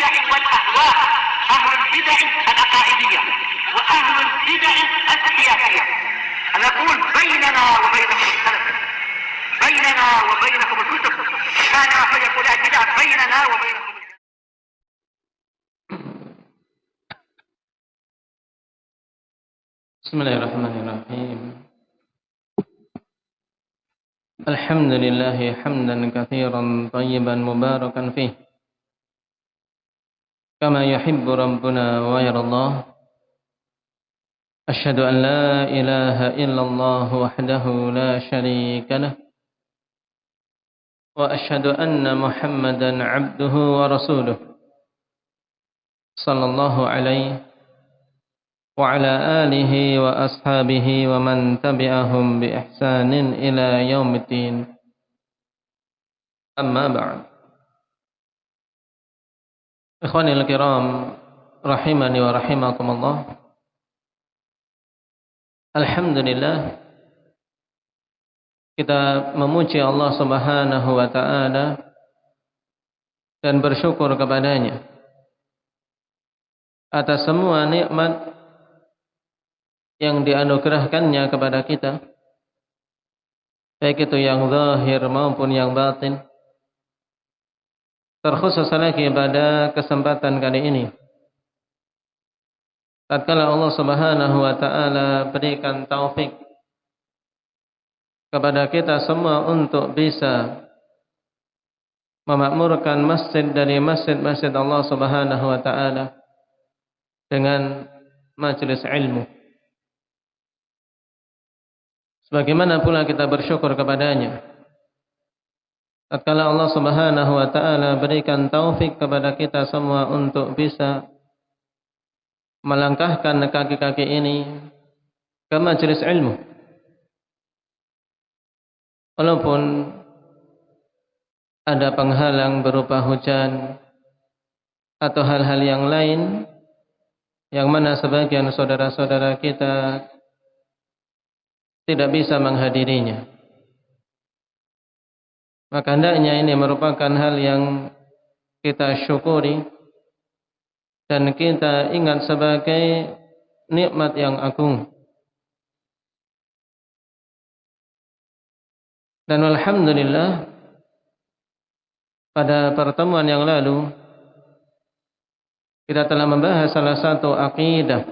البدع والأهواء، أهل البدع العقائدية وأهل البدع السياسية. نقول بيننا وبينكم السلف، بيننا وبينكم الكتب، كان أحد يقول البدع بيننا وبينكم. Bismillahirrahmanirrahim. Alhamdulillah hamdan katsiran tayyiban mubarakan fih. Kama yuhibbu rabbuna wa yarallah. Asyhadu an la ilaha illallah wahdahu la syarika lah. Wa asyhadu anna Muhammadan 'abduhu wa rasuluh. Sallallahu alaihi wa ala alihi wa ashabihi wa man tabi'ahum bi ihsanin ila yaumiddin. Amma ba'd. Ikhwanil kiram rahimani wa rahimakumullah. Alhamdulillah, kita memuji Allah Subhanahu wa taala dan bersyukur kepadanya atas semua nikmat yang dianugerahkannya kepada kita, baik itu yang zahir maupun yang batin. Terkhusus lagi pada kesempatan kali ini, tatkala Allah Subhanahu wa taala berikan taufik kepada kita semua untuk bisa memakmurkan masjid dari masjid-masjid Allah Subhanahu wa taala dengan majelis ilmu. Sebagaimana pula kita bersyukur kepadanya tatkala Allah Subhanahu wa taala berikan taufik kepada kita semua untuk bisa melangkahkan kaki-kaki ini ke majelis ilmu. Walaupun ada penghalang berupa hujan atau hal-hal yang lain yang mana sebagian saudara-saudara kita tidak bisa menghadirinya, maka hendaknya ini merupakan hal yang kita syukuri dan kita ingat sebagai nikmat yang agung. Dan alhamdulillah, pada pertemuan yang lalu kita telah membahas salah satu akidah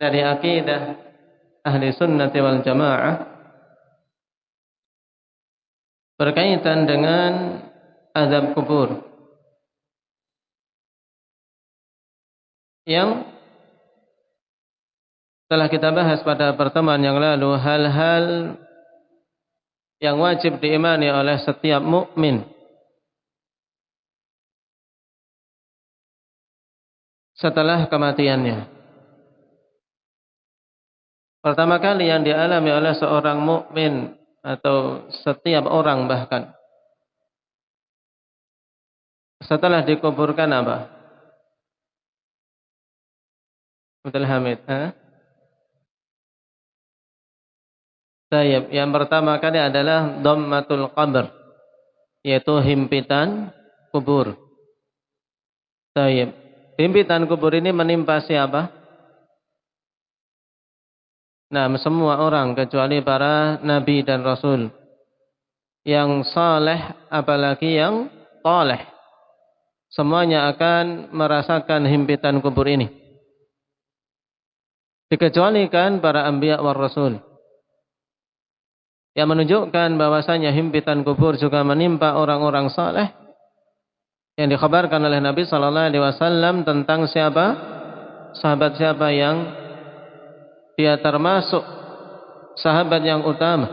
dari akidah Ahli Sunnati wal Jamaah berkaitan dengan azab kubur, yang telah kita bahas pada pertemuan yang lalu, hal-hal yang wajib diimani oleh setiap mukmin setelah kematiannya. Pertama kali yang dialami oleh seorang mukmin atau setiap orang bahkan setelah dikuburkan apa? Abdul Hamid, Tayyib. Yang pertama kali adalah dhammatul qabr, yaitu himpitan kubur. Tayyib. Himpitan kubur ini menimpa siapa? Nah, semua orang kecuali para nabi dan rasul yang saleh, apalagi yang thaleh, semuanya akan merasakan himpitan kubur ini, dikecualikan para anbiya war rasul, yang menunjukkan bahwasanya himpitan kubur juga menimpa orang-orang saleh yang dikhabarkan oleh Nabi sallallahu alaihi wasallam tentang siapa? Sahabat siapa yang dia termasuk sahabat yang utama,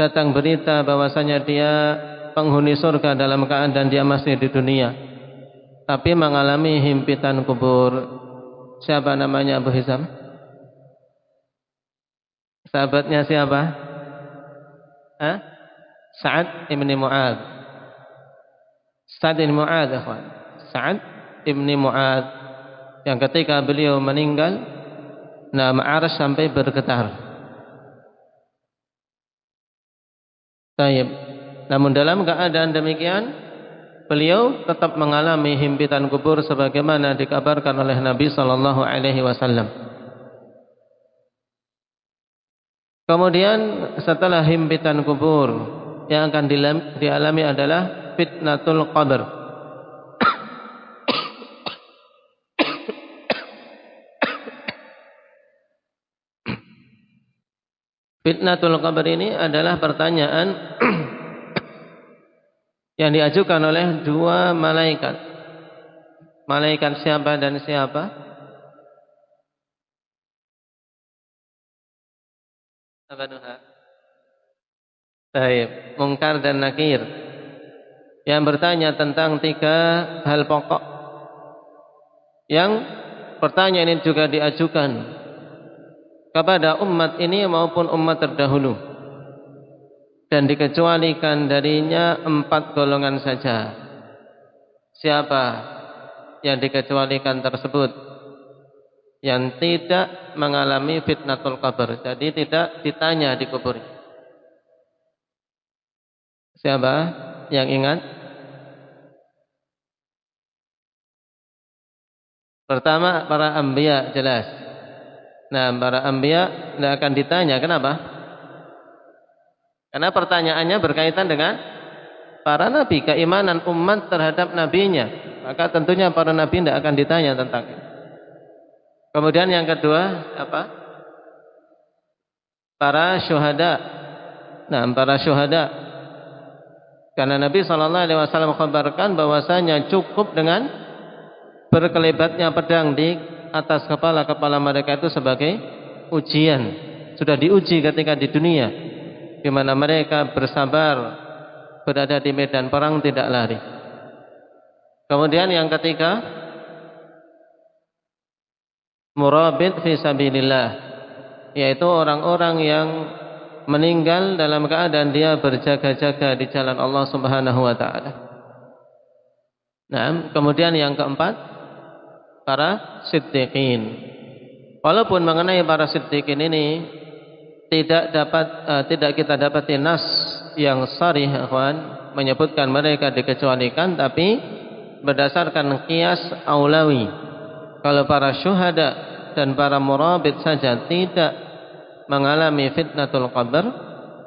datang berita bahwasanya dia penghuni surga dalam keadaan dia masih di dunia, tapi mengalami himpitan kubur. Siapa namanya? Abu Hizam? Sahabatnya siapa? Sa'ad ibn Mu'adz. Sa'ad ibn Mu'adz, ikhwan. Sa'ad ibn Mu'adz, yang ketika beliau meninggal, arsy sampai bergetar. Tayyib. Namun dalam keadaan demikian, beliau tetap mengalami himpitan kubur sebagaimana dikabarkan oleh Nabi sallallahu alaihi wasallam. Kemudian setelah himpitan kubur yang akan dialami adalah fitnatul qabr. Fitnatul qabr ini adalah pertanyaan yang diajukan oleh dua malaikat. Malaikat siapa dan siapa? Apa duha? Baik, Mungkar dan Nakir, yang bertanya tentang tiga hal pokok. Yang pertanyaan ini juga diajukan kepada umat ini maupun umat terdahulu, dan dikecualikan darinya 4 golongan saja. Siapa yang dikecualikan tersebut? Yang tidak mengalami fitnatul qabr, jadi tidak ditanya di kubur. Siapa yang ingat? Pertama, para anbiya, jelas. Nah, para anbiya tidak akan ditanya. Kenapa? Karena pertanyaannya berkaitan dengan para nabi, keimanan umat terhadap nabinya. Maka tentunya para nabi tidak akan ditanya tentang itu. Kemudian yang kedua apa? Para syuhada. Nah, para syuhada. Karena Nabi SAW mengkhabarkan bahwasanya cukup dengan berkelebatnya pedang di atas kepala mereka itu sebagai ujian. Sudah diuji ketika di dunia, di mana mereka bersabar berada di medan perang, tidak lari. Kemudian yang ketiga, murabit fi sabilillah, yaitu orang-orang yang meninggal dalam keadaan dia berjaga-jaga di jalan Allah Subhanahu wa taala. Nah, kemudian yang keempat, para siddiqin. Walaupun mengenai para siddiqin ini tidak kita dapati nas yang sharih ikhwan menyebutkan mereka dikecualikan, tapi berdasarkan qiyas aulawi, kalau para syuhada dan para murabit saja tidak mengalami fitnatul qabr,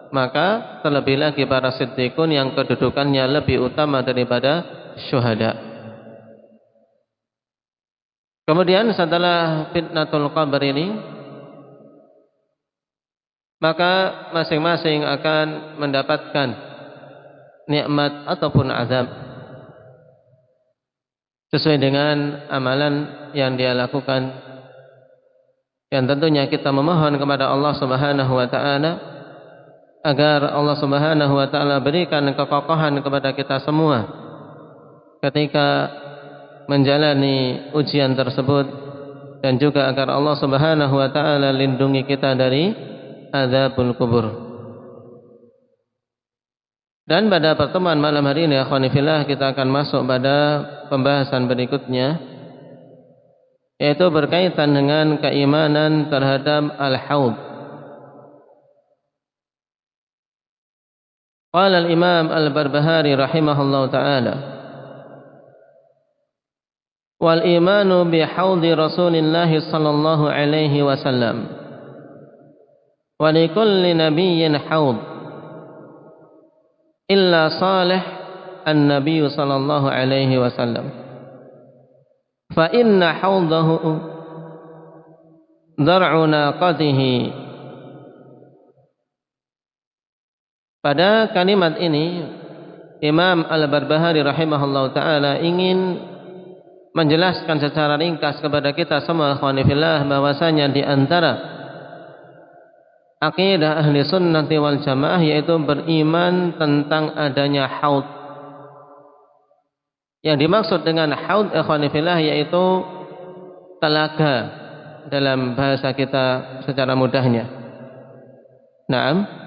maka terlebih lagi para siddiqun yang kedudukannya lebih utama daripada syuhada. Kemudian setelah fitnatul qabr ini, maka masing-masing akan mendapatkan nikmat ataupun azab sesuai dengan amalan yang dia lakukan. Yang tentunya kita memohon kepada Allah Subhanahu wa taala agar Allah Subhanahu wa taala berikan kekokohan kepada kita semua ketika menjalani ujian tersebut, dan juga agar Allah Subhanahu wa taala lindungi kita dari azabul kubur. Dan pada pertemuan malam hari ini akhwani fillah, kita akan masuk pada pembahasan berikutnya, yaitu berkaitan dengan keimanan terhadap al-haud. Qala al-Imam Al-Barbahari rahimahullahu taala, wal imanu bi haudi Rasulillah sallallahu alaihi wasallam wa li kulli nabiyyin haud illa salih an-nabiy sallallahu alaihi wasallam fa inna haudahu dar'u naqatihi. Pada kalimat ini Imam Al-Barbahari rahimahullahu taala ingin menjelaskan secara ringkas kepada kita semua ikhwani fillah bahwasanya di antara akidah ahli sunnati wal jamaah yaitu beriman tentang adanya haud. Yang dimaksud dengan haud ikhwani fillah yaitu telaga dalam bahasa kita secara mudahnya. Naam.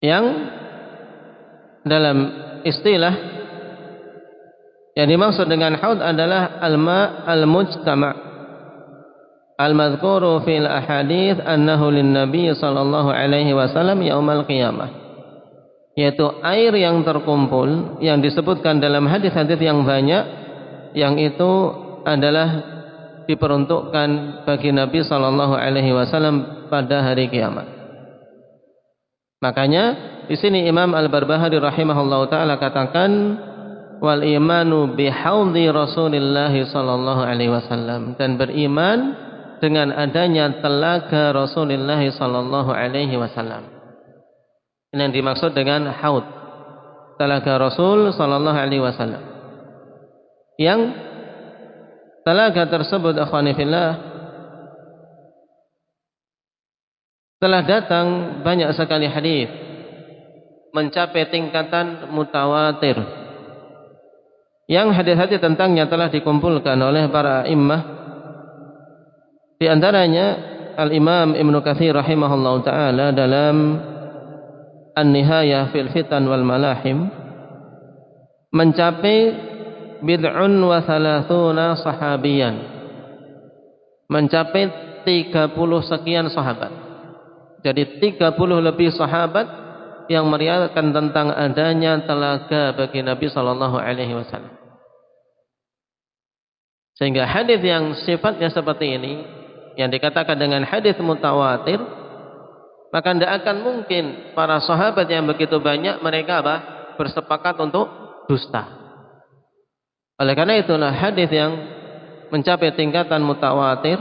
Yang dalam istilah yang dimaksud dengan haud adalah al-ma' al-mujtama' al-madhkuru fil ahadits annahu lin-nabi sallallahu alaihi wasallam yaumal qiyamah. yaitu air yang terkumpul yang disebutkan dalam hadis-hadis yang banyak, yang itu adalah diperuntukkan bagi Nabi sallallahu alaihi wasallam pada hari kiamat. Makanya di sini Imam Al-Barbahari rahimahullahu taala katakan wal imanu bihaudhi Rasulillah sallallahu alaihi wasallam, dan beriman dengan adanya telaga Rasulullah sallallahu alaihi wasallam. Ini yang dimaksud dengan haud, telaga Rasul sallallahu alaihi wasallam. Yang telaga tersebut akhwani fillah telah datang banyak sekali hadis mencapai tingkatan mutawatir, yang hadis-hadis tentangnya telah dikumpulkan oleh para immah. Di antaranya Al-Imam Ibnu Katsir rahimahullahu taala dalam An-Nihayah fil Fitan wal Malahim mencapai bid'un wa thalathuna sahabiyan, mencapai 30 sekian sahabat. Jadi 30 lebih sahabat yang meriwayatkan tentang adanya telaga bagi Nabi sallallahu alaihi wasallam. Sehingga hadis yang sifatnya seperti ini, yang dikatakan dengan hadis mutawatir, maka tidak akan mungkin para sahabat yang begitu banyak mereka bersepakat untuk dusta. Oleh karena itulah hadis yang mencapai tingkatan mutawatir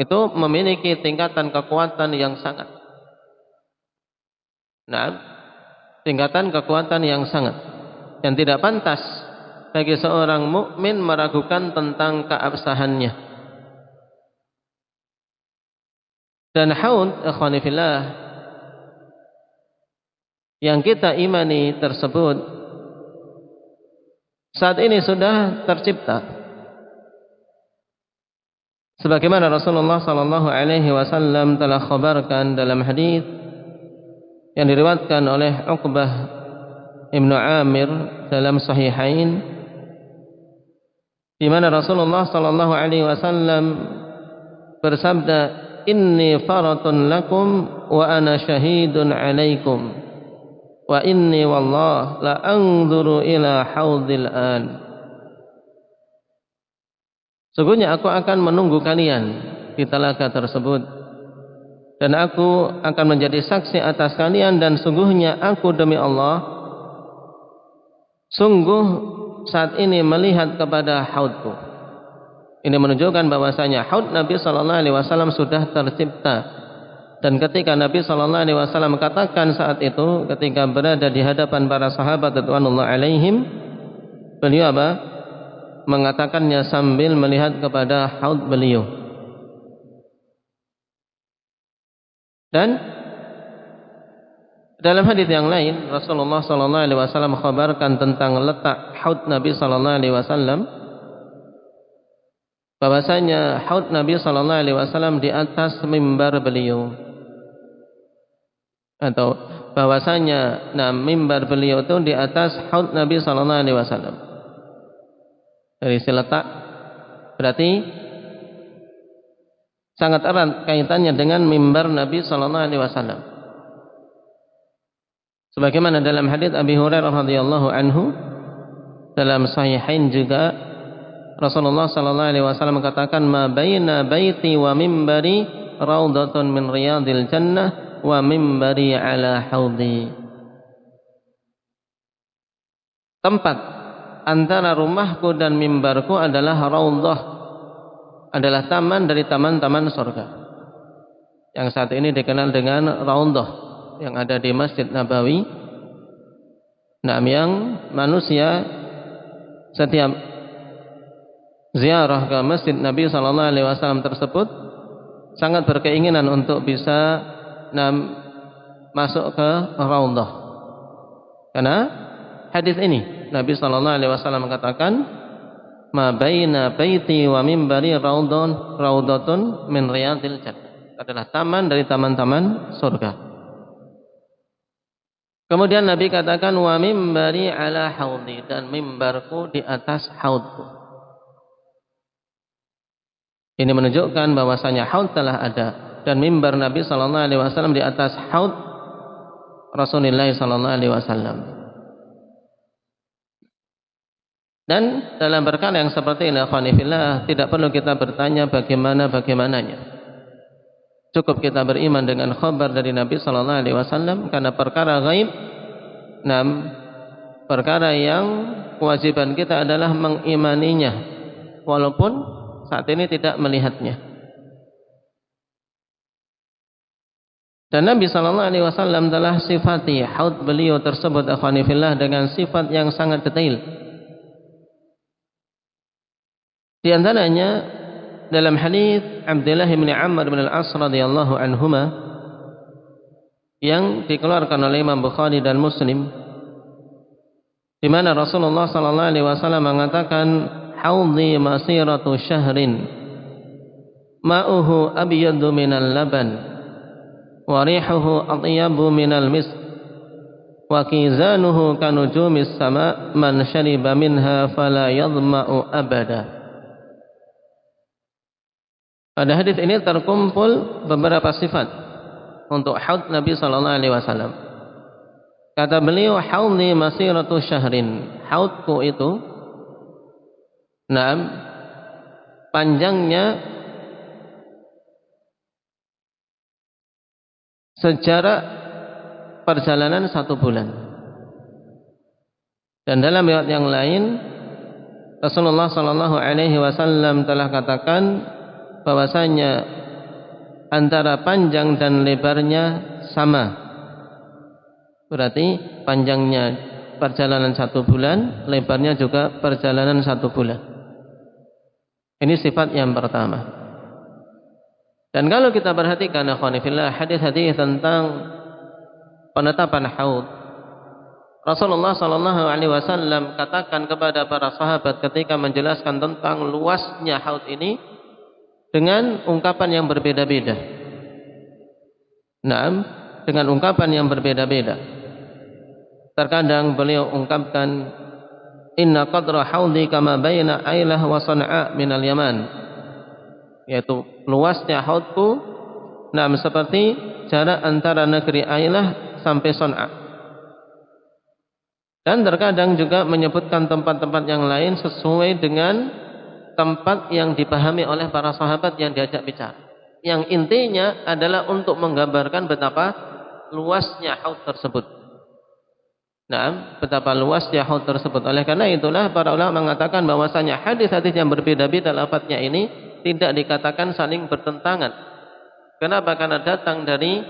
itu memiliki tingkatan kekuatan yang sangat. Tingkatan kekuatan yang sangat, yang tidak pantas bagi seorang mukmin meragukan tentang keabsahannya. Dan haud ikhwani fillah yang kita imani tersebut saat ini sudah tercipta, sebagaimana Rasulullah sallallahu alaihi wasallam telah khabarkan dalam hadis yang diriwayatkan oleh Uqbah Ibnu Amir dalam Sahihain, di mana Rasulullah sallallahu alaihi wasallam bersabda, inni faratun lakum wa ana syahidun alaikum wa inni wallah la anzuru ila haudil an. Sungguhnya aku akan menunggu kalian di telaga tersebut, dan aku akan menjadi saksi atas kalian, dan sungguhnya aku demi Allah sungguh saat ini melihat kepada haudku. Ini menunjukkan bahwasanya haud Nabi sallallahu alaihi wasallam sudah tercipta. Dan ketika Nabi sallallahu alaihi wasallam katakan saat itu ketika berada di hadapan para sahabat radhiyallahu alaihim, beliau mengatakannya sambil melihat kepada haud beliau. Dan dalam hadis yang lain Rasulullah sallallahu alaihi wasallam khabarkan tentang letak haud Nabi sallallahu alaihi wasallam, bahwasanya haud Nabi sallallahu alaihi wasallam di atas mimbar beliau, atau bahwasanya mimbar beliau itu di atas haud Nabi sallallahu alaihi wasallam. Dari seletak berarti sangat erat kaitannya dengan mimbar Nabi sallallahu alaihi wasallam. Sebagaimana dalam hadis Abi Hurairah radhiyallahu anhu dalam Sahihain juga Rasulullah sallallahu alaihi wasallam katakan, ma baina baiti wa mimbari raudhatun min riyadil jannah wa mimbari ala haudhi. Tempat antara rumahku dan mimbarku adalah raudhah, adalah taman dari taman-taman surga, yang saat ini dikenal dengan raudhah yang ada di Masjid Nabawi. Yang manusia setiap ziarah ke Masjid Nabi sallallahu alaihi wasallam tersebut sangat berkeinginan untuk bisa masuk ke raudhah. Karena hadis ini Nabi sallallahu alaihi wasallam mengatakan, ma baina baiti wa mimbari raudhatun min riyadil jannah, adalah taman dari taman-taman surga. Kemudian Nabi katakan, wa mimbari ala haudhi, dan mimbarku di atas haudku. Ini menunjukkan bahwasanya haud telah ada, dan mimbar Nabi sallallahu alaihi wasallam di atas haud Rasulullah sallallahu alaihi wasallam. Dan dalam perkara yang seperti ini, akhwanifillah, tidak perlu kita bertanya bagaimananya. Cukup kita beriman dengan khabar dari Nabi sallallahu alaihi wasallam, karena perkara gaib, perkara yang kewajiban kita adalah mengimaninya walaupun saat ini tidak melihatnya. Dan Nabi sallallahu alaihi wasallam telah sifati haud beliau tersebut, akhwanifillah, dengan sifat yang sangat detail. Di antaranya dalam hadis Abdullah bin Amr bin Al-As radhiyallahu anhuma yang dikeluarkan oleh Imam Bukhari dan Muslim, di mana Rasulullah sallallahu alaihi wasallam mengatakan, haudhi masiratu syahrin ma'uhu abyadu minal laban wa rihuhu atyabu minal misk wa kizanuhu kanujumis sama man syariba minha fala yadhma'u abada. Pada hadis ini terkumpul beberapa sifat untuk haud Nabi sallallahu alaihi wasallam. Kata beliau, haudhi masiratu syahrin. Haudku itu panjangnya sejarah perjalanan 1 bulan. Dan dalam riwayat yang lain, Rasulullah sallallahu alaihi wasallam telah katakan bahwasanya antara panjang dan lebarnya sama. Berarti panjangnya perjalanan 1 bulan, lebarnya juga perjalanan 1 bulan. Ini sifat yang pertama. Dan kalau kita perhatikan, akhwanifillah, hadis-hadis tentang penetapan haud, Rasulullah sallallahu alaihi wasallam katakan kepada para sahabat ketika menjelaskan tentang luasnya haud ini dengan ungkapan yang berbeda-beda. Dengan ungkapan yang berbeda-beda. Terkadang beliau ungkapkan, inna qadra haudhi kama baina Ailah wa San'a minal Yaman, yaitu luasnya haudku seperti jarak antara negeri Ailah sampai San'a. Dan terkadang juga menyebutkan tempat-tempat yang lain sesuai dengan tempat yang dipahami oleh para sahabat yang diajak bicara. Yang intinya adalah untuk menggambarkan betapa luasnya haud tersebut. Betapa luasnya haud tersebut. Oleh karena itulah para ulama mengatakan bahwasanya hadis-hadis yang berbeda-beda lafadznya ini tidak dikatakan saling bertentangan. Kenapa? Karena datang dari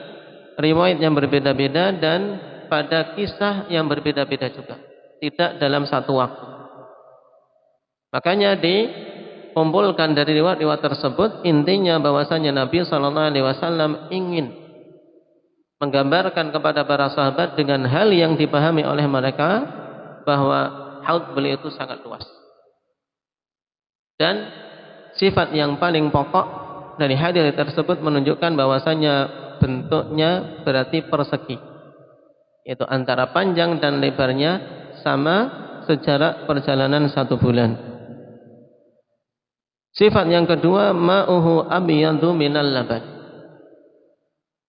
riwayat yang berbeda-beda dan pada kisah yang berbeda-beda juga. Tidak dalam satu waktu. Makanya dikumpulkan dari riwayat-riwayat tersebut, intinya bahwasanya Nabi sallallahu alaihi wasallam ingin menggambarkan kepada para sahabat dengan hal yang dipahami oleh mereka bahwa haud beliau itu sangat luas. Dan sifat yang paling pokok dari hadis tersebut menunjukkan bahwasanya bentuknya berarti persegi, yaitu antara panjang dan lebarnya sama sejarah perjalanan 1 bulan. Sifat yang kedua, ma'uhu abyadu minal laban.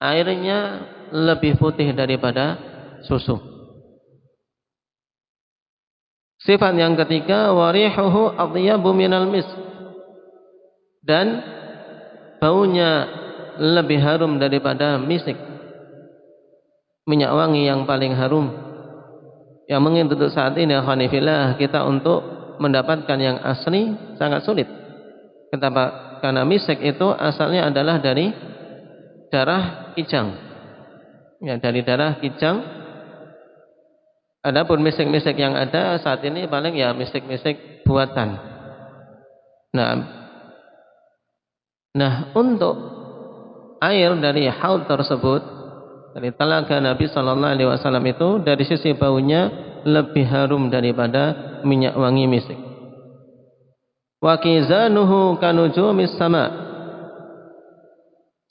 Airnya lebih putih daripada susu. Sifat yang ketiga, warihuhu atyabu minal misk. Dan baunya lebih harum daripada misik, minyak wangi yang paling harum. Yang mungkin untuk saat ini, akhwanifillah, kita untuk mendapatkan yang asli sangat sulit. Kenapa? Karena misik itu asalnya adalah dari darah kijang, ya, dari darah kijang. Adapun misik-misik yang ada saat ini paling ya misik-misik buatan. Nah, untuk air dari haud tersebut, dari telaga Nabi sallallahu alaihi wasallam itu, dari sisi baunya lebih harum daripada minyak wangi misik. Wa kizanuhu kanujumis sama.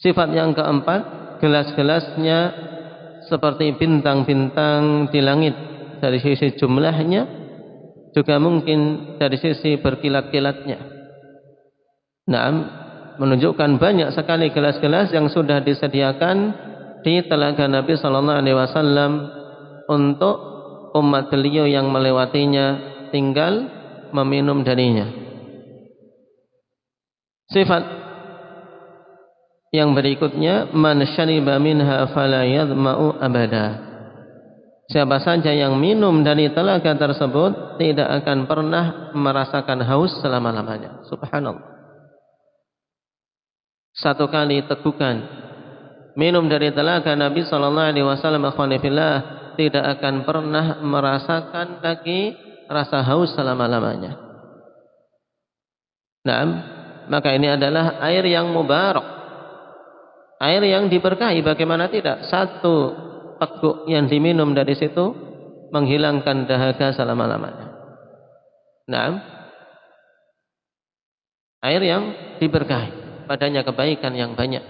Sifat yang keempat, gelas-gelasnya seperti bintang-bintang di langit. Dari sisi jumlahnya, juga mungkin dari sisi berkilat-kilatnya. Menunjukkan banyak sekali gelas-gelas yang sudah disediakan di telaga Nabi sallallahu alaihi wasallam untuk umat beliau yang melewatinya tinggal meminum darinya. Sifat yang berikutnya, man syariba minha fala yadma'u abada. Siapa saja yang minum dari telaga tersebut tidak akan pernah merasakan haus selama-lamanya. Subhanallah. Satu kali tegukan minum dari telaga Nabi sallallahu alaihi wasallam, akhwanifillah, tidak akan pernah merasakan lagi rasa haus selama-lamanya. Nah, maka ini adalah air yang mubarak, air yang diberkahi. Bagaimana tidak? Satu teguk yang diminum dari situ menghilangkan dahaga selama-lamanya. Nah, air yang diberkahi, padanya kebaikan yang banyak.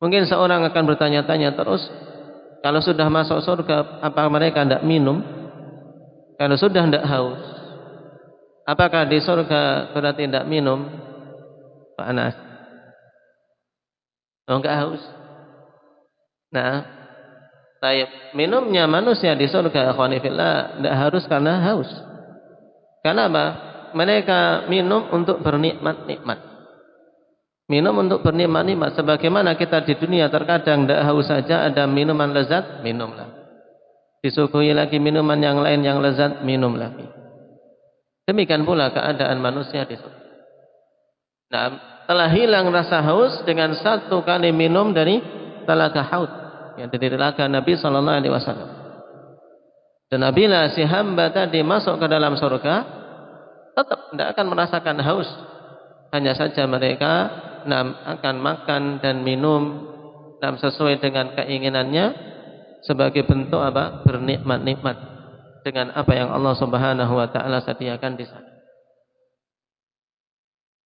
Mungkin seorang akan bertanya-tanya terus, kalau sudah masuk surga, apa mereka tidak minum? Kalau sudah tidak haus, apakah di surga berarti tidak minum? Pak Anas, oh, enggak haus. Nah, minumnya manusia di surga, akhwanifillah, tidak harus karena haus. Karena apa? Mereka minum untuk bernikmat-nikmat. Minum untuk bernikmat-nikmat. Sebagaimana kita di dunia terkadang tidak haus saja, ada minuman lezat, minumlah. Disuguhi lagi minuman yang lain yang lezat, minum lagi. Demikian pula keadaan manusia di surga. Nah, telah hilang rasa haus dengan satu kali minum dari telaga Haud, yang dari telaga Nabi sallallahu alaihi wasallam. Dan apabila si hamba tadi masuk ke dalam surga, tetap tidak akan merasakan haus. Hanya saja mereka akan makan dan minum sesuai dengan keinginannya, sebagai bentuk apa? Bernikmat-nikmat dengan apa yang Allah Subhanahu wa taala sediakan di sana.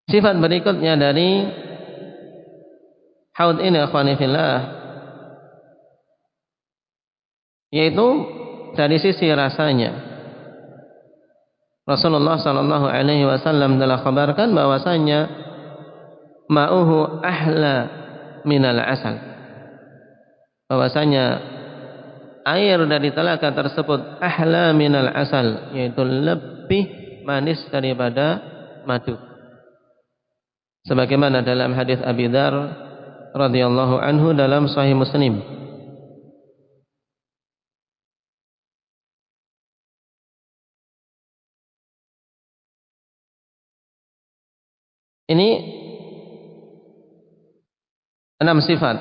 Sifat berikutnya dari haud ini, akhwani fillah, yaitu dari sisi rasanya. Rasulullah sallallahu alaihi wasallam telah kabarkan bahwasanya ma'uhu ahla minal asal. Bahwasanya air dari telaga tersebut ahla minal asal, yaitu lebih manis daripada madu. Sebagaimana dalam hadis Abi Dzar radhiyallahu anhu dalam Sahih Muslim. Ini 6 sifat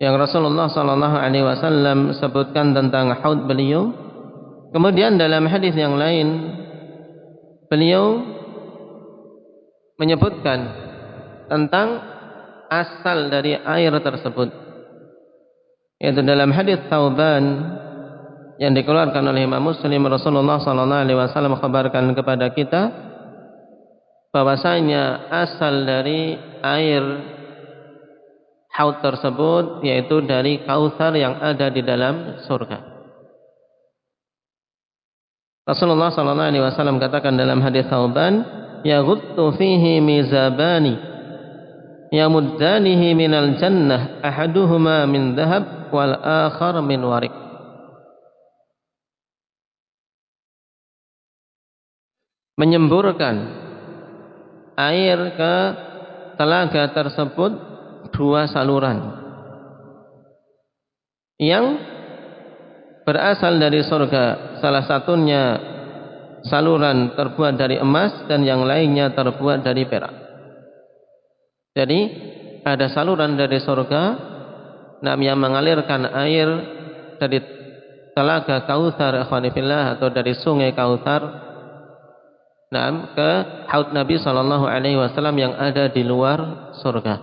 yang Rasulullah sallallahu alaihi wasallam sebutkan tentang haud beliau. Kemudian dalam hadis yang lain beliau menyebutkan tentang asal dari air tersebut, yaitu dalam hadis Thauban yang dikeluarkan oleh Imam Muslim. Rasulullah sallallahu alaihi wasallam kabarkan kepada kita bahwasanya asal dari air haud tersebut yaitu dari Kautsar yang ada di dalam surga. Rasulullah sallallahu alaihi wasallam katakan dalam hadis Thauban, yaghuttu fihi mizabani yamuddanihi minal jannah ahaduhuma min dhahab wal akhar min warik. Menyemburkan air ke telaga tersebut 2 saluran yang berasal dari surga. Salah satunya saluran terbuat dari emas dan yang lainnya terbuat dari perak. Jadi ada saluran dari surga yang mengalirkan air dari telaga Kautsar, akhwanifillah, atau dari sungai Kautsar ke haud Nabi sallallahu alaihi wasallam yang ada di luar surga.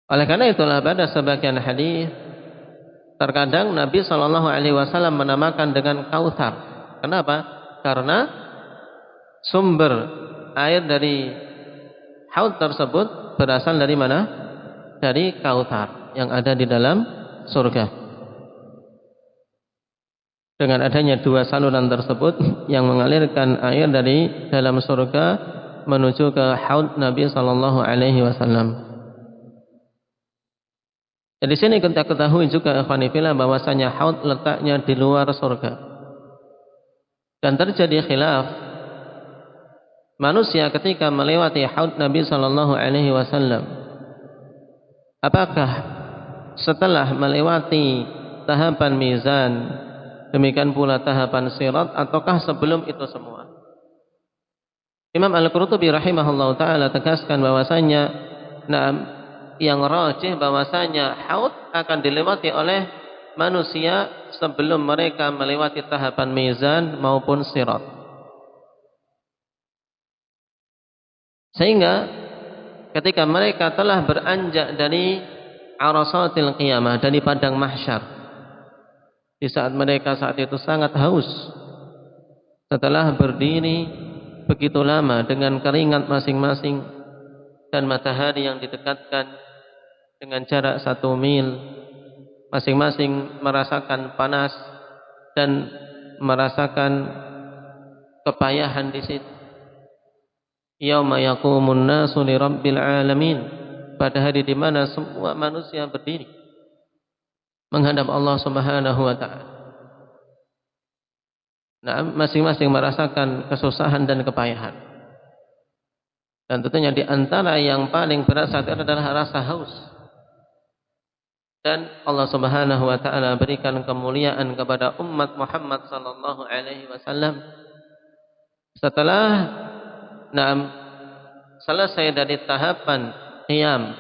Oleh karena itulah pada sebagian hadis terkadang Nabi sallallahu alaihi wasallam menamakan dengan Kautsar. Kenapa? Karena sumber air dari haud tersebut berasal dari mana? Dari Kautsar yang ada di dalam surga. Dengan adanya 2 saluran tersebut yang mengalirkan air dari dalam surga menuju ke haud Nabi sallallahu alaihi wasallam. Dan di sini kita ketahui juga ikhwani fillah bahwasanya haud letaknya di luar surga. Dan terjadi khilaf manusia ketika melewati haud Nabi sallallahu alaihi wasallam. Apakah setelah melewati tahapan mizan, demikian pula tahapan sirat, ataukah sebelum itu semua? Imam Al-Qurtubi rahimahullah ta'ala tegaskan bahwasanya yang rajih bahwasanya haud akan dilewati oleh manusia sebelum mereka melewati tahapan mizan maupun sirat. Sehingga ketika mereka telah beranjak dari arasatil qiyamah, dari padang mahsyar, di saat mereka saat itu sangat haus, setelah berdiri begitu lama dengan keringat masing-masing dan matahari yang didekatkan dengan jarak 1 mil, masing-masing merasakan panas dan merasakan kepayahan di situ. Yauma yaqumun nasu li rabbil alamin, pada hari di mana semua manusia berdiri menghadap Allah Subhanahu wa taala. Masing-masing merasakan kesusahan dan kepayahan. Dan tentunya di antara yang paling berat saat itu adalah rasa haus. Dan Allah Subhanahu wa taala berikan kemuliaan kepada umat Muhammad sallallahu alaihi wasallam setelah selesai dari tahapan qiyam,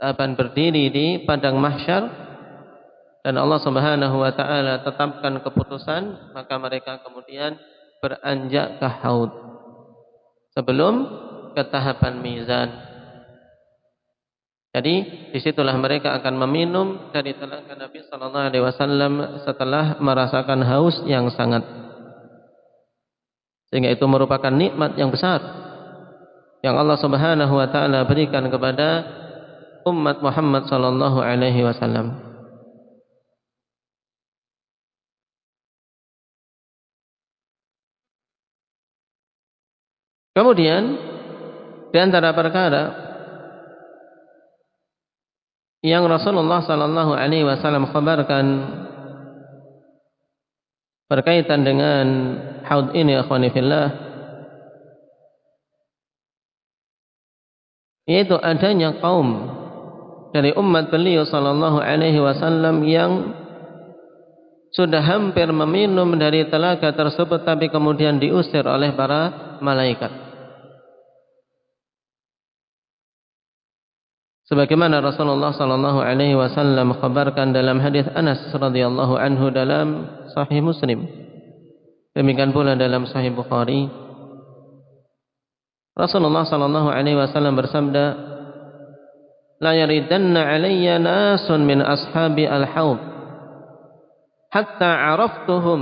tahapan berdiri di padang mahsyar, dan Allah Subhanahu wa taala tetapkan keputusan, maka mereka kemudian beranjak ke haud sebelum ke tahapan mizan. Jadi disitulah mereka akan meminum dari telaga Nabi sallallahu alaihi wasallam setelah merasakan haus yang sangat. Sehingga itu merupakan nikmat yang besar yang Allah Subhanahu wa taala berikan kepada umat Muhammad sallallahu alaihi wasallam. Kemudian di antara perkara yang Rasulullah sallallahu alaihi wasallam khabarkan berkaitan dengan haud ini akhwani fillah, yaitu adanya kaum dari umat beliau sallallahu alaihi wasallam yang sudah hampir meminum dari telaga tersebut tapi kemudian diusir oleh para malaikat. Sebagaimana Rasulullah sallallahu alaihi wasallam khabarkan dalam hadis Anas radhiyallahu anhu dalam Sahih Muslim, demikian pula dalam Sahih Bukhari, Rasulullah sallallahu alaihi wasallam bersabda, "La yaridanna 'alayya nasun min ashabi al-haud hatta 'araftuhum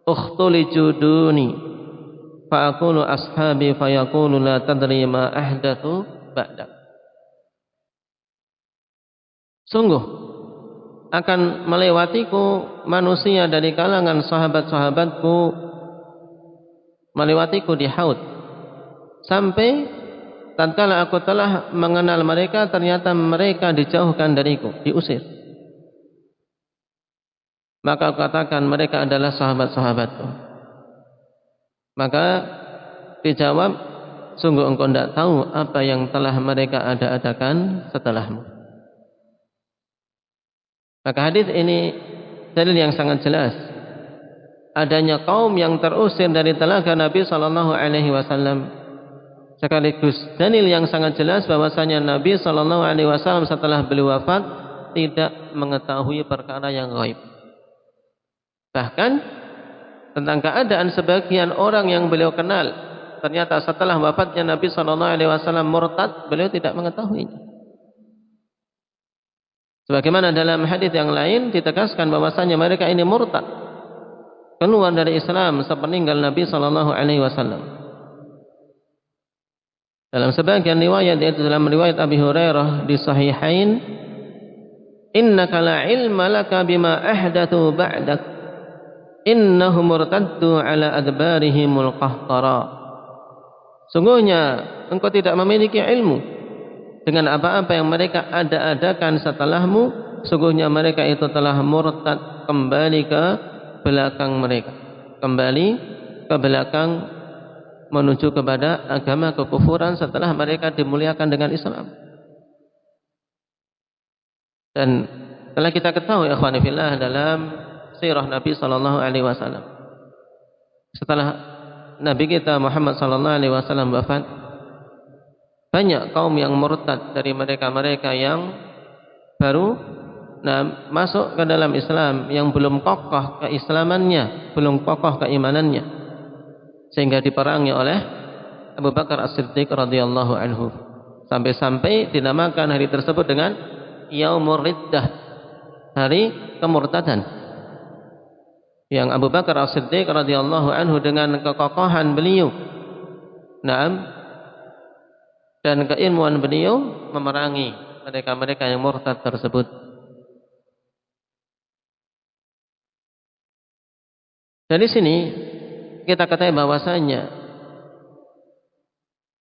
ukhtuliju duni fa aqulu ashabi fa yaqulu la tadri ma ahdathu ba'da." Sungguh akan melewatiku manusia dari kalangan sahabat-sahabatku, melewatiku di haud, sampai tatkala aku telah mengenal mereka ternyata mereka dijauhkan dariku, diusir. Maka aku katakan mereka adalah sahabat-sahabatku. Maka dijawab, sungguh engkau tidak tahu apa yang telah mereka adakan setelahmu. Maka hadis ini dalil yang sangat jelas adanya kaum yang terusir dari telaga Nabi sallallahu alaihi wasallam, sekaligus dalil yang sangat jelas bahwasanya Nabi sallallahu alaihi wasallam setelah beliau wafat tidak mengetahui perkara yang gaib. Bahkan tentang keadaan sebagian orang yang beliau kenal, ternyata setelah wafatnya Nabi sallallahu alaihi wasallam murtad, beliau tidak mengetahuinya. Sebagaimana dalam hadis yang lain ditegaskan bahwasanya mereka ini murtad, keluar dari Islam sepeninggal Nabi sallallahu alaihi wasallam. Dalam sebagian riwayat, yaitu dalam riwayat Abi Hurairah di Sahihain, "Innaka la ilma laka bima ahdathu ba'dak, innahum murtaddu ala adbarihimul qahqara." Sungguhnya engkau tidak memiliki ilmu dengan apa-apa yang mereka ada-adakan setelahmu, sungguhnya mereka itu telah murtad, kembali ke belakang mereka, kembali ke belakang menuju kepada agama kekufuran setelah mereka dimuliakan dengan Islam. Dan telah kita ketahui ikhwani fillah dalam sirah Nabi sallallahu alaihi wasallam, setelah Nabi kita Muhammad sallallahu alaihi wasallam wafat, banyak kaum yang murtad dari mereka-mereka yang baru masuk ke dalam Islam, yang belum kokoh keislamannya, belum kokoh keimanannya, sehingga diperangi oleh Abu Bakar As-Siddiq radhiyallahu anhu, sampai-sampai dinamakan hari tersebut dengan Yaumur Riddah, hari kemurtadan, yang Abu Bakar As-Siddiq radhiyallahu anhu dengan kekokohan beliau, dan keilmuan beliau memerangi mereka-mereka yang murtad tersebut. Dari sini kita ketahui bahwasanya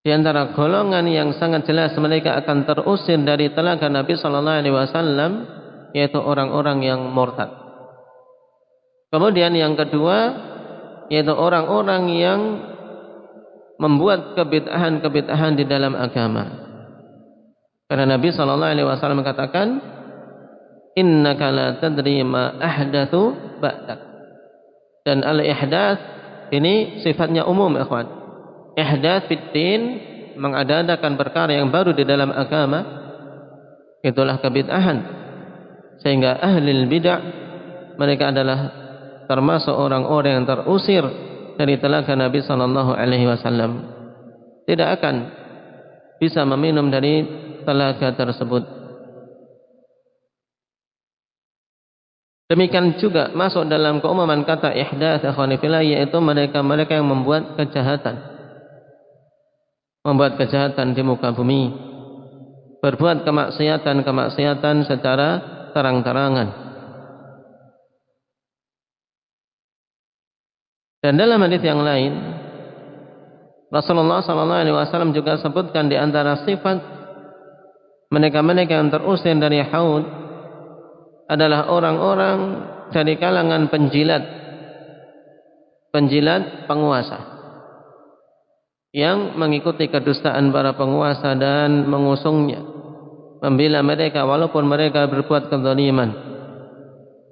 di antara golongan yang sangat jelas mereka akan terusir dari telaga Nabi sallallahu alaihi wasallam yaitu orang-orang yang murtad. Kemudian yang kedua yaitu orang-orang yang membuat kebid'ahan-kebid'ahan di dalam agama. Karena Nabi sallallahu alaihi wasallam katakan, "Innaka la tadri ma ahdatsu ba'dak." Dan al-ihdats ini sifatnya umum, ikhwan. Ihdats fid din, mengada-adakan perkara yang baru di dalam agama, itulah kebid'ahan. Sehingga ahli bid'ah mereka adalah termasuk orang-orang yang terusir dari telaga Nabi sallallahu alaihi wasallam, tidak akan bisa meminum dari telaga tersebut. Demikian juga masuk dalam keumuman kata ihdaats ikhwani fillah, yaitu mereka-mereka yang membuat kejahatan di muka bumi, berbuat kemaksiatan secara terang-terangan. Dan dalam hadis yang lain, Rasulullah SAW juga sebutkan di antara sifat mereka-mereka yang terusir dari haud adalah orang-orang dari kalangan penjilat penguasa, yang mengikuti kedustaan para penguasa dan mengusungnya, membela mereka walaupun mereka berbuat kezaliman.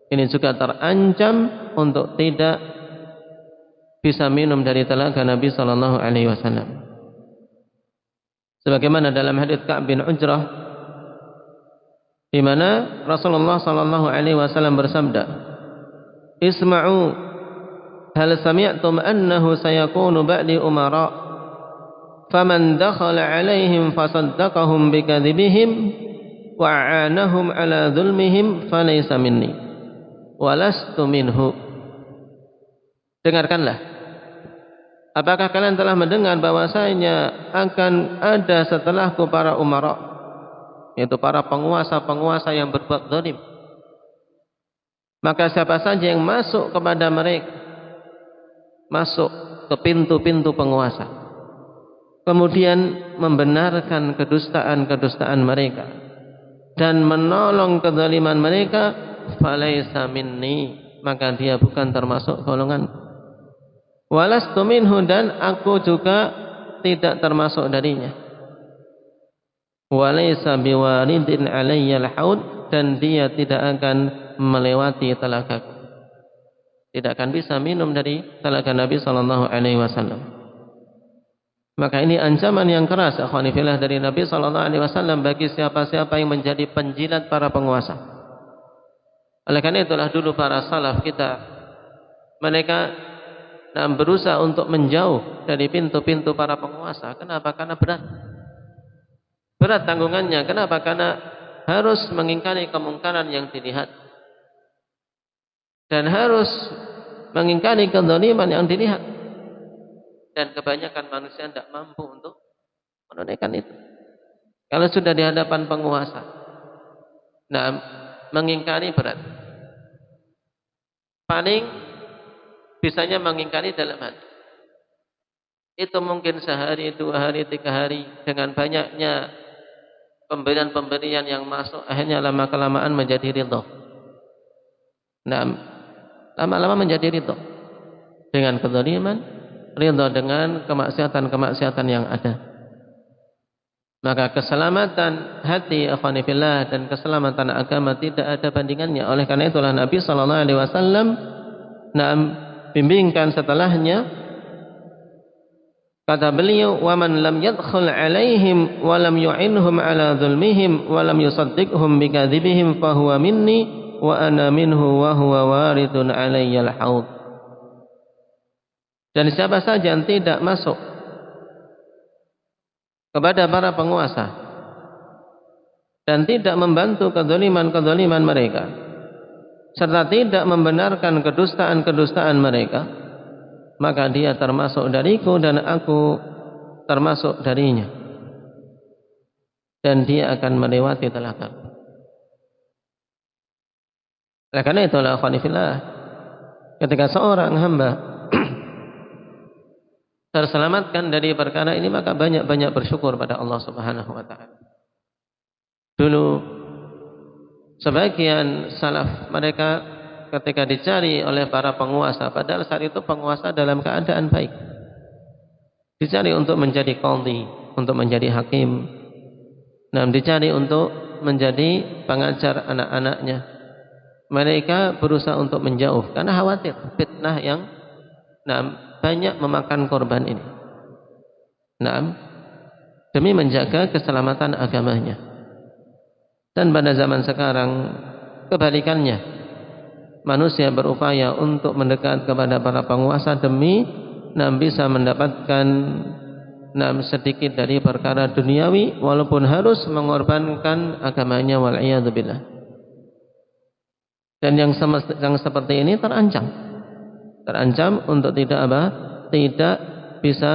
Ini juga terancam untuk tidak bisa minum dari telaga Nabi sallallahu alaihi wasallam. Sebagaimana dalam hadis Ka'ab bin Ujrah, di mana Rasulullah sallallahu alaihi wasallam bersabda, "Isma'u, hal sami'tum annahu sayakunu ba'di umara, faman dakhala 'alaihim fasaddaqahum bikadzibihim wa 'anahum 'ala dzulmihim falaysa minni wa lastu minhu." Dengarkanlah, apakah kalian telah mendengar bahwasanya akan ada setelahku para umara, yaitu para penguasa-penguasa yang berbuat zalim. Maka siapa saja yang masuk kepada mereka, masuk ke pintu-pintu penguasa, kemudian membenarkan kedustaan-kedustaan mereka dan menolong kezaliman mereka, falaysa minni, maka dia bukan termasuk golongan. Walastu minhu, dan aku juga tidak termasuk darinya. Walaysa biwaridin alayya al-haud, dan dia tidak akan melewati telagaku, tidak akan bisa minum dari telaga Nabi sallallahu alaihi wasallam. Maka ini ancaman yang keras akhwani fillah dari Nabi sallallahu alaihi wasallam bagi siapa-siapa yang menjadi penjilat para penguasa. Oleh karena itulah dulu para salaf kita, mereka berusaha untuk menjauh dari pintu-pintu para penguasa. Kenapa? Karena berat tanggungannya. Kenapa? Karena harus mengingkari kemungkaran yang dilihat dan harus mengingkari kezaliman yang dilihat, dan kebanyakan manusia tidak mampu untuk menunaikan itu. Kalau sudah di hadapan penguasa, mengingkari berat. Paling bisanya mengingkari dalam hati. Itu mungkin sehari, 2 hari, 3 hari, dengan banyaknya pemberian-pemberian yang masuk akhirnya lama-kelamaan menjadi ridho. Nah, lama-lama menjadi ridho dengan kezaliman, ridho dengan kemaksiatan-kemaksiatan yang ada. Maka keselamatan hati akhwani fillah dan keselamatan agama tidak ada bandingannya. Oleh karena itulah Nabi sallallahu alaihi wasallam bimbingkan setelahnya, kata beliau, "Wa man lam yadkhul 'alaihim wa lam yu'inhum 'ala dzulmihim wa lam yusaddiqhum bikadzibihim fa huwa minni wa ana minhu wa huwa waridun 'alayyal haud." Dan siapa saja yang tidak masuk kepada para penguasa dan tidak membantu kezaliman-kezaliman mereka serta tidak membenarkan kedustaan-kedustaan mereka, maka dia termasuk dariku dan aku termasuk darinya, dan dia akan melewati telaga. Oleh karena itulah akhwani fillah, ketika seorang hamba terselamatkan dari perkara ini, maka banyak-banyak bersyukur pada Allah Subhanahu wa taala. Dulu sebagian salaf mereka ketika dicari oleh para penguasa, padahal saat itu penguasa dalam keadaan baik, dicari untuk menjadi qadhi, untuk menjadi hakim, dicari untuk menjadi pengajar anak-anaknya, mereka berusaha untuk menjauh karena khawatir fitnah yang banyak memakan korban ini. Demi menjaga keselamatan agamanya. Dan pada zaman sekarang kebalikannya, manusia berupaya untuk mendekat kepada para penguasa demi bisa mendapatkan sedikit dari perkara duniawi, walaupun harus mengorbankan agamanya, wal'iyadzubillah. Dan yang seperti ini terancam untuk tidak bisa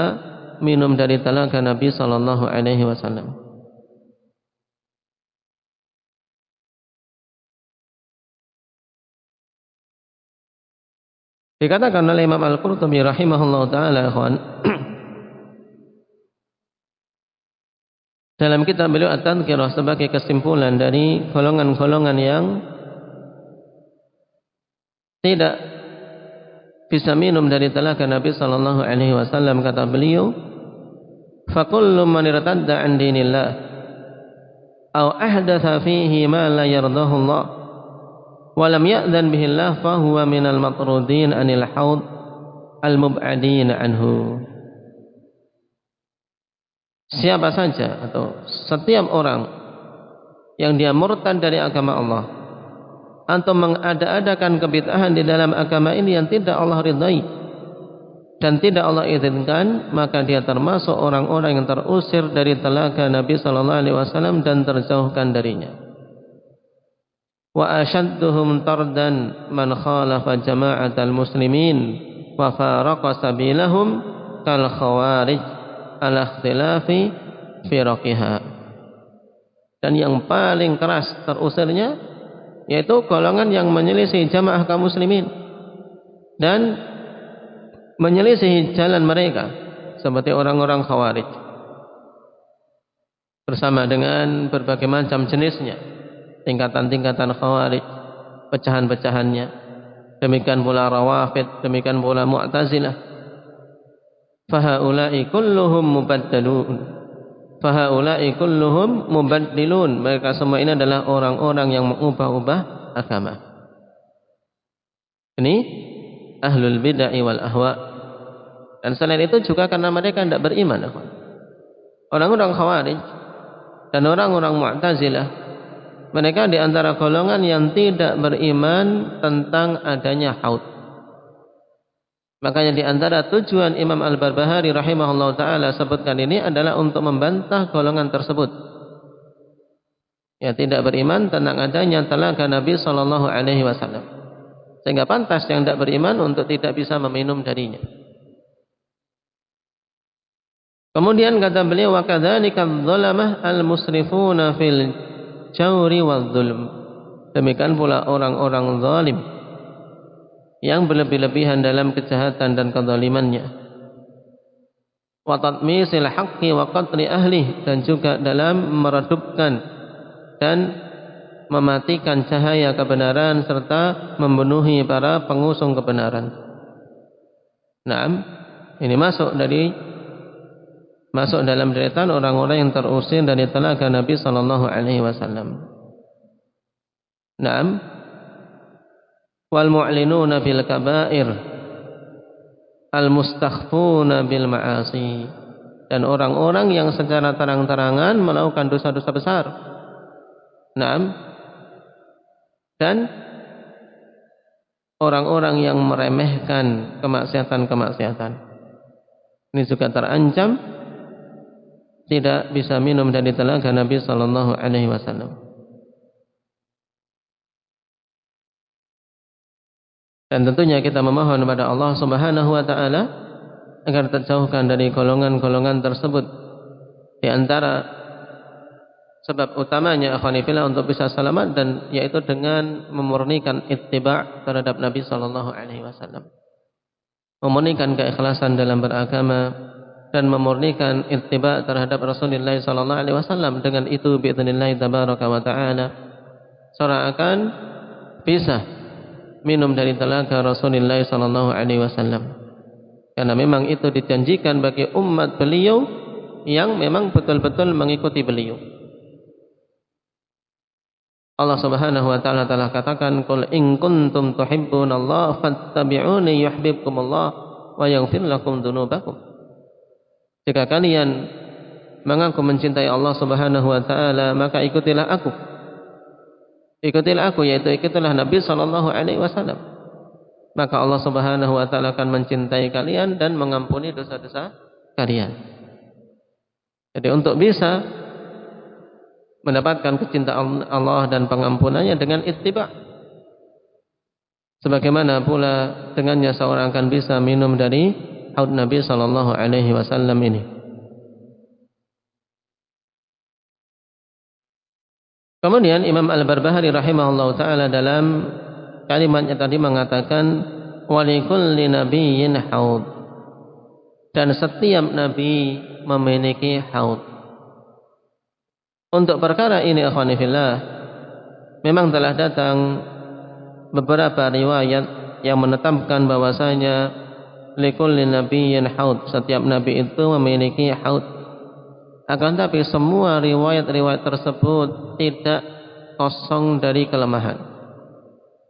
minum dari telaga Nabi sallallahu alaihi wasallam. Dikatakan oleh Imam Al-Qurtubi rahimahullah taala, dalam kitab beliau At-Tadhkirah, sebagai kesimpulan dari golongan-golongan yang tidak bisa minum dari telaga Nabi sallallahu alaihi wasallam, kata beliau, fa kullu man irtadda an dinillah aw ahdatha fihi ma la yardahu Allah wa lam ya'dhan bihi Allah fa huwa minal matrudin anil haud al mub'adin anhu. Siapa saja atau setiap orang yang dia murtad dari agama Allah atau mengada-adakan kebid'ahan di dalam agama ini yang tidak Allah ridai dan tidak Allah izinkan, maka dia termasuk orang-orang yang terusir dari telaga Nabi sallallahu alaihi wasallam dan terjauhkan darinya. Wa ashadduhum tardan man khalafa jama'atal muslimin wa faraqa sabilahum kal khawarij ala ikhtilafi firaqiha. Dan yang paling keras terusirnya yaitu golongan yang menyelisih jamaah kaum muslimin dan menyelisih jalan mereka, seperti orang-orang khawarij bersama dengan berbagai macam jenisnya, tingkatan-tingkatan khawarij, pecahan-pecahannya. Demikian pula rawafid, demikian pula mu'tazilah. Fahaula'i kulluhum mubaddalun, fahaula'i kulluhum mubaddilun. Mereka semua ini adalah orang-orang yang mengubah-ubah agama. Ini ahlul bid'ah wal ahwa. Dan selain itu juga karena mereka tidak beriman. Orang-orang khawarij dan orang-orang mu'tazilah, mereka di antara golongan yang tidak beriman tentang adanya haud. Makanya di antara tujuan Imam Al-Barbahari rahimahullah ta'ala sebutkan ini adalah untuk membantah golongan tersebut, ya, tidak beriman tentang adanya telaga Nabi sallallahu alaihi wasallam, sehingga pantas yang tidak beriman untuk tidak bisa meminum darinya. Kemudian kata beliau, wa kadzalika adh-dhalamah al-musrifuna fil jawri wadh-dhulm. Demikian pula orang-orang zalim yang berlebih-lebihan dalam kejahatan dan kezalimannya. wa tatmisil haqqi wa qatli ahli, dan juga dalam meredupkan dan mematikan cahaya kebenaran serta membunuhi para pengusung kebenaran. Naam, ini masuk dalam deretan orang-orang yang terusir dari telaga Nabi sallallahu alaihi wasallam. Naam, wal mu'linuna bil kaba'ir al mustakhfuna bil ma'asi, dan orang-orang yang secara terang-terangan melakukan dosa-dosa besar. Naam, dan orang-orang yang meremehkan kemaksiatan-kemaksiatan ini juga terancam tidak bisa minum dari telaga Nabi sallallahu alaihi wasallam. Dan tentunya kita memohon kepada Allah Subhanahu wa taala agar terjauhkan dari golongan-golongan tersebut. Di antara sebab utamanya akhwani fillah untuk bisa selamat, dan yaitu dengan memurnikan ittiba' terhadap Nabi sallallahu alaihi wasallam. Memurnikan keikhlasan dalam beragama dan memurnikan ittiba' terhadap Rasulullah sallallahu alaihi wasallam. Dengan itu biidznillah tabaraka wa taala seorang akan bisa minum dari telaga Rasulullah sallallahu alaihi wasallam. Karena memang itu dijanjikan bagi umat beliau yang memang betul-betul mengikuti beliau. Allah Subhanahu wa taala telah katakan, "Qul in kuntum tuhibbunallaha fattabi'uni yuhibbukumullah wa yaghfir lakum dzunubakum." Jika kalian mengaku mencintai Allah Subhanahu wa taala, maka ikutilah aku. Ikutilah aku, yaitu ikutilah Nabi sallallahu alaihi wasallam. Maka Allah Subhanahu wa taala akan mencintai kalian dan mengampuni dosa-dosa kalian. Jadi untuk bisa mendapatkan kecintaan Allah dan pengampunannya dengan ittiba'. Sebagaimana pula dengannya seorang akan bisa minum dari haud Nabi sallallahu alaihi wasallam ini. Kemudian Imam Al-Barbahari rahimahullahu taala dalam kalimatnya tadi mengatakan, walikulli nabiyyin haud, dan setiap nabi memiliki haud. Untuk perkara ini akhwani fillah, memang telah datang beberapa riwayat yang menetapkan bahwasanya likulli nabiyyin haud, setiap nabi itu memiliki haud. Akan tapi semua riwayat-riwayat tersebut tidak kosong dari kelemahan.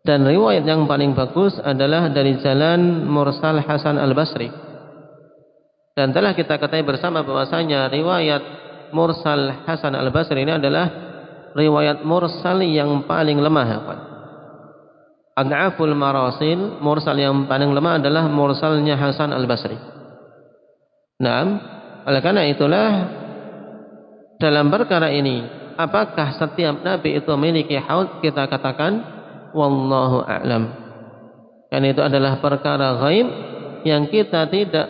Dan riwayat yang paling bagus adalah dari jalan Mursal Hasan Al-Basri. Dan telah kita ketahui bersama bahwasanya riwayat Mursal Hasan Al-Basri ini adalah riwayat mursal yang paling lemah. Ad'aful marasil, mursal yang paling lemah adalah mursalnya Hasan Al-Basri. Naam, oleh karena itulah dalam perkara ini, apakah setiap nabi itu memiliki haud? Kita katakan wallahu a'lam. Karena itu adalah perkara ghaib yang kita tidak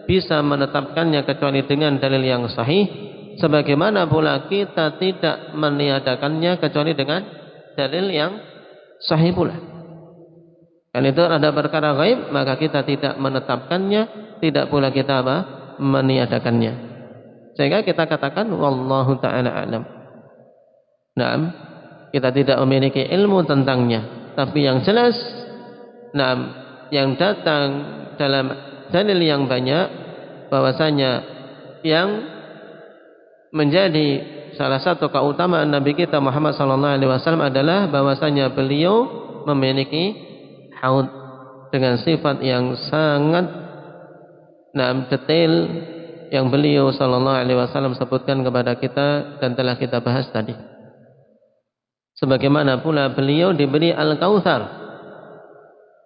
bisa menetapkannya kecuali dengan dalil yang sahih. Sebagaimana pula kita tidak meniadakannya kecuali dengan dalil yang sahih pula. Dan itu ada perkara gaib, maka kita tidak menetapkannya, tidak pula kita meniadakannya. Sehingga kita katakan wallahu ta'ala a'lam. Naam, kita tidak memiliki ilmu tentangnya, tapi yang jelas, naam, yang datang dalam dalil yang banyak bahwasanya yang menjadi salah satu keutamaan Nabi kita Muhammad sallallahu alaihi wasallam adalah bahwasanya beliau memiliki haud dengan sifat yang sangat detail yang beliau sallallahu alaihi wasallam sebutkan kepada kita dan telah kita bahas tadi. Sebagaimana pula beliau diberi al-kautsar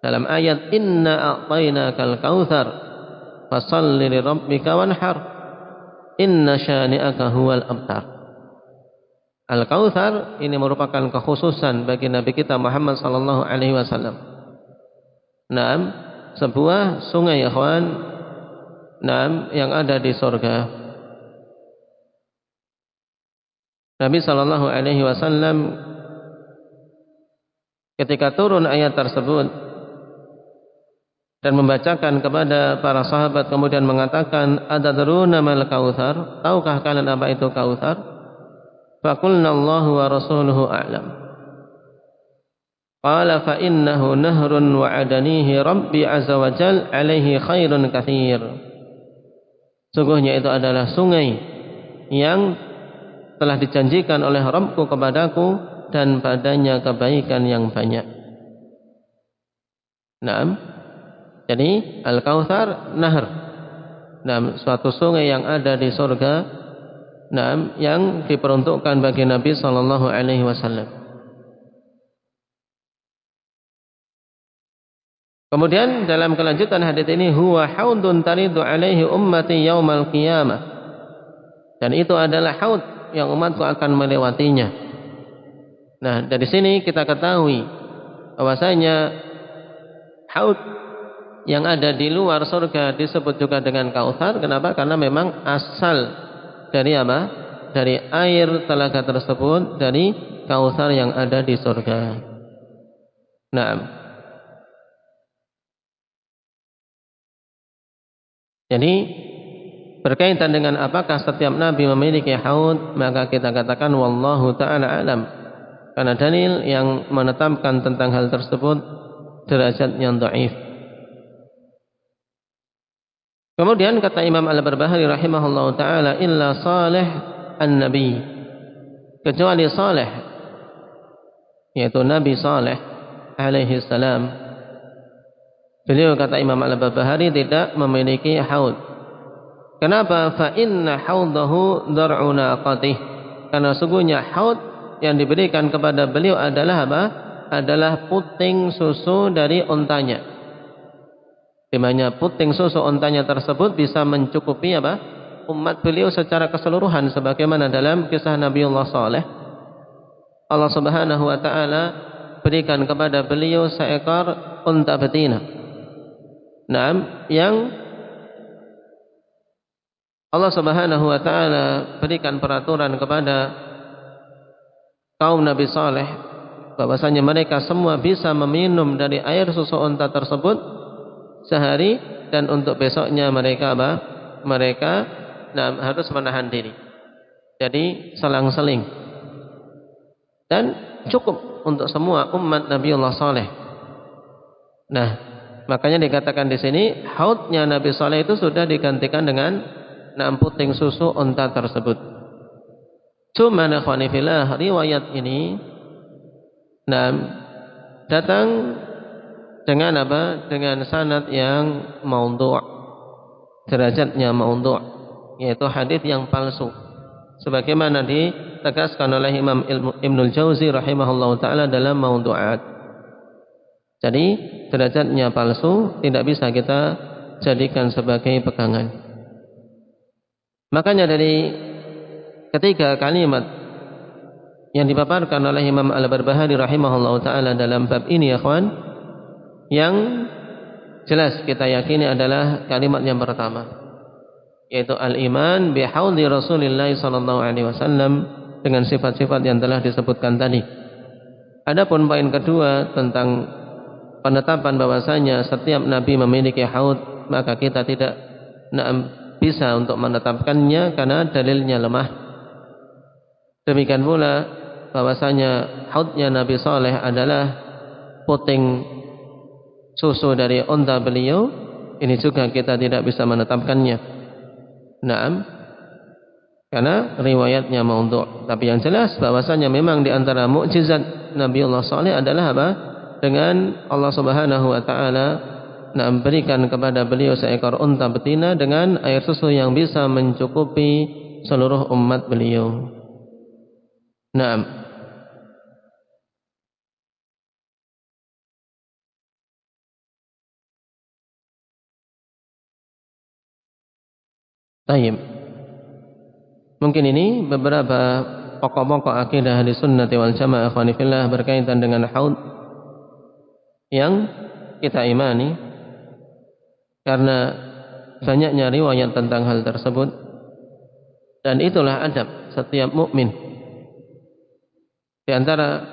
dalam ayat inna a'tainakal kautsar fashalli li rabbika wanhar inna syani'aka huwal abtar. Al-Kautsar ini merupakan kekhususan bagi Nabi kita Muhammad sallallahu alaihi wasallam. Naam, sebuah sungai ikhwan, naam, yang ada di surga. Nabi sallallahu alaihi wasallam ketika turun ayat tersebut, dan membacakan kepada para sahabat, kemudian mengatakan, "Atadruna mal kautsar?" Tahukah kalian apa itu kautsar? Faqulna Allahu wa rasuluhu a'lam. Qala fa innahu nahrun wa'adanihi Rabbi azza wa jal alaihi khairun katsir. Sungguhnya itu adalah sungai yang telah dijanjikan oleh Rabbku kepadaku dan padanya kebaikan yang banyak. Naam. Jadi Al-Kautsar nahr. Naam, suatu sungai yang ada di surga. Naam, yang diperuntukkan bagi Nabi sallallahu alaihi wasallam. Kemudian dalam kelanjutan hadits ini, huwa haudun taridu alaihi ummati yaumal qiyamah. Dan itu adalah haud yang umatku akan melewatinya. Nah, dari sini kita ketahui bahwasanya haud yang ada di luar surga disebut juga dengan kautsar. Kenapa? Karena memang asal dari apa? Dari air telaga tersebut, dari kautsar yang ada di surga. Nah, jadi berkaitan dengan apakah setiap nabi memiliki haud, maka kita katakan wallahu ta'ala alam. Karena dalil yang menetapkan tentang hal tersebut derajat yang dhaif. Kemudian kata Imam Al-Barbahari rahimahullahu ta'ala, illa salih an-nabi, kecuali salih, yaitu Nabi Saleh alaihi salam. Beliau kata Imam Al-Barbahari tidak memiliki haud. Kenapa? Fa inna haudahu dar'u naqatih. Karena sungguhnya haud yang diberikan kepada beliau adalah apa? Adalah puting susu dari ontanya. Di mana puting susu ontanya tersebut bisa mencukupi apa? Umat beliau secara keseluruhan, sebagaimana dalam kisah Nabiullah Saleh. Allah Subhanahu wa taala berikan kepada beliau seekor unta betina. Naam, yang Allah Subhanahu wa taala berikan peraturan kepada kaum Nabi Saleh bahwasanya mereka semua bisa meminum dari air susu unta tersebut sehari, dan untuk besoknya mereka apa? Mereka harus menahan diri. Jadi selang-seling. Dan cukup untuk semua umat Nabiullah Saleh. Nah, makanya dikatakan di sini haudnya Nabi Saleh itu sudah digantikan dengan puting susu unta tersebut. Cuma ikhwani fillah, riwayat ini datang dengan apa? Dengan sanad yang maudhu', derajatnya maudhu', yaitu hadis yang palsu. Sebagaimana ditegaskan oleh Imam Ibnul Jauzi rahimahullahu taala dalam Maudhu'at. Jadi derajatnya palsu, tidak bisa kita jadikan sebagai pegangan. Makanya dari ketiga kalimat yang dipaparkan oleh Imam Al-Barbahari rahimahullahu taala dalam bab ini, ya kawan, yang jelas kita yakini adalah kalimat yang pertama, yaitu al-iman bihaudi Rasulillah sallallahu alaihi wasallam, dengan sifat-sifat yang telah disebutkan tadi. Adapun poin kedua tentang penetapan bahwasanya setiap nabi memiliki haud, maka kita tidak bisa untuk menetapkannya karena dalilnya lemah. Demikian pula bahwasanya haudnya Nabi Saleh adalah puting susu dari unta beliau, ini juga kita tidak bisa menetapkannya. Naam, karena riwayatnya maudhu'. Tapi yang jelas bahwasanya memang di antara mukjizat Nabiullah Saleh adalah apa? Dengan Allah Subhanahu wa taala berikan kepada beliau seekor unta betina dengan air susu yang bisa mencukupi seluruh umat beliau. Naam. Tayyib. Mungkin ini beberapa pokok-pokok akidah ahli sunnati wal jamaah ikhwani fillah berkaitan dengan haud yang kita imani, karena banyaknya riwayat tentang hal tersebut, dan itulah adab setiap mukmin. Di antara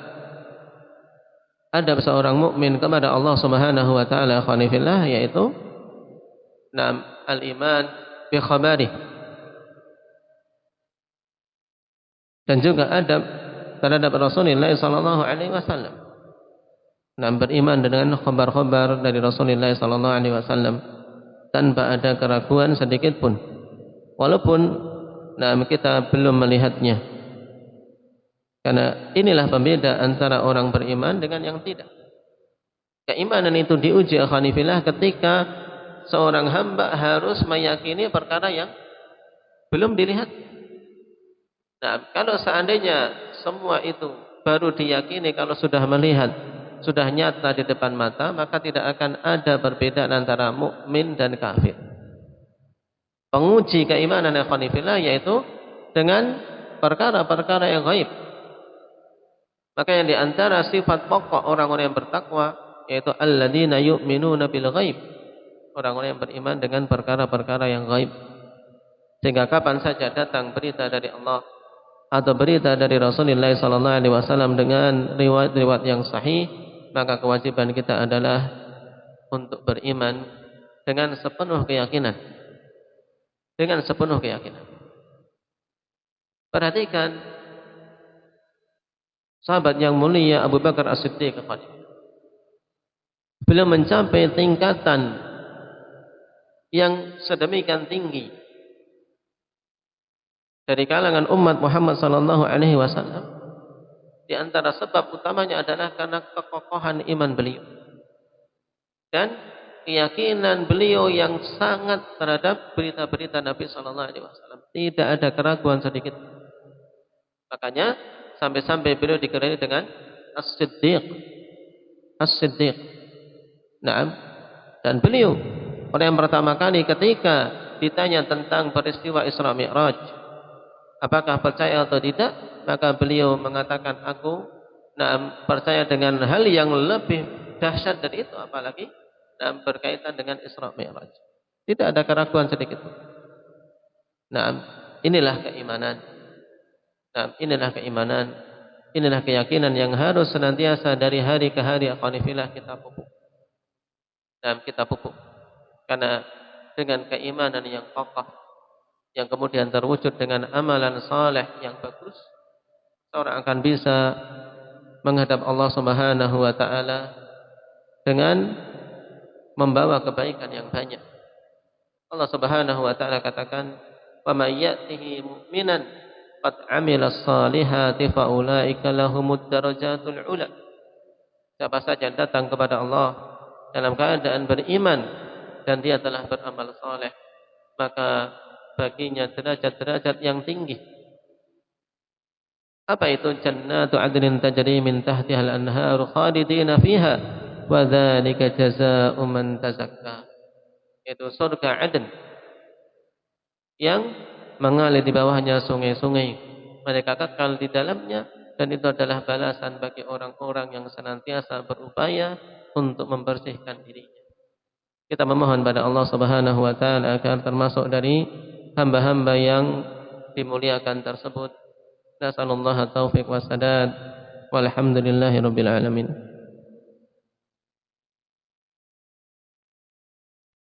adab seorang mukmin kepada Allah Subhanahu wa taala khanifillah, yaitu al-iman bi khabari, dan juga adab terhadap Rasulullah sallallahu alaihi wasallam. Beriman dengan khabar-khabar dari Rasulullah sallallahu alaihi wasallam tanpa ada keraguan sedikit pun, walaupun kita belum melihatnya. Karena inilah pembeda antara orang beriman dengan yang tidak. Keimanan itu diuji akhanifillah ketika seorang hamba harus meyakini perkara yang belum dilihat. Kalau seandainya semua itu baru diyakini kalau sudah melihat, sudah nyata di depan mata, maka tidak akan ada perbedaan antara mukmin dan kafir. Penguji keimanan akhanifillah yaitu dengan perkara-perkara yang gaib. Maka yang diantara sifat pokok orang-orang yang bertakwa yaitu alladzina yu'minuna bil ghaib, orang-orang yang beriman dengan perkara-perkara yang gaib. Sehingga kapan saja datang berita dari Allah atau berita dari Rasulullah sallallahu alaihi wasallam dengan riwayat-riwayat yang sahih, maka kewajiban kita adalah untuk beriman dengan sepenuh keyakinan. Dengan sepenuh keyakinan. Perhatikan sahabat yang mulia Abu Bakar As-Siddiq. Beliau mencapai tingkatan yang sedemikian tinggi dari kalangan umat Muhammad sallallahu alaihi wasallam. Di antara sebab utamanya adalah karena kekokohan iman beliau dan keyakinan beliau yang sangat terhadap berita-berita Nabi sallallahu alaihi wasallam. Tidak ada keraguan sedikit. Makanya sampai-sampai beliau dikenali dengan As-Siddiq. As-Siddiq. Dan beliau orang yang pertama kali ketika ditanya tentang peristiwa Isra Mi'raj, apakah percaya atau tidak, maka beliau mengatakan, aku percaya dengan hal yang lebih dahsyat dari itu, apalagi berkaitan dengan Isra Mi'raj. Tidak ada keraguan sedikit. Inilah keimanan. Inilah keimanan, inilah keyakinan yang harus senantiasa dari hari ke hari akhanifillah kita pupuk. Kita pupuk. Karena dengan keimanan yang kokoh, yang kemudian terwujud dengan amalan saleh yang bagus, seorang akan bisa menghadap Allah Subhanahu wa taala dengan membawa kebaikan yang banyak. Allah Subhanahu wa taala katakan, "Wa may ya'tihi mu'minan qad 'amila shalihati fa ulaika lahumud darajatul 'ula." Siapa saja yang datang kepada Allah dalam keadaan beriman dan dia telah beramal saleh, maka baginya derajat-derajat yang tinggi. Apa itu? Jannatu 'adnin tajri min tahtiha al-anharu khalidina fiha wa dzalika jazaa'u man tazakka. Itu surga Aden yang mengalir di bawahnya sungai-sungai, mereka kekal di dalamnya, dan itu adalah balasan bagi orang-orang yang senantiasa berupaya untuk membersihkan dirinya. Kita memohon pada Allah Subhanahu wa taala agar termasuk dari hamba-hamba yang dimuliakan tersebut. Nasallallahu taufiq wa sadad. Walhamdulillahirabbil alamin.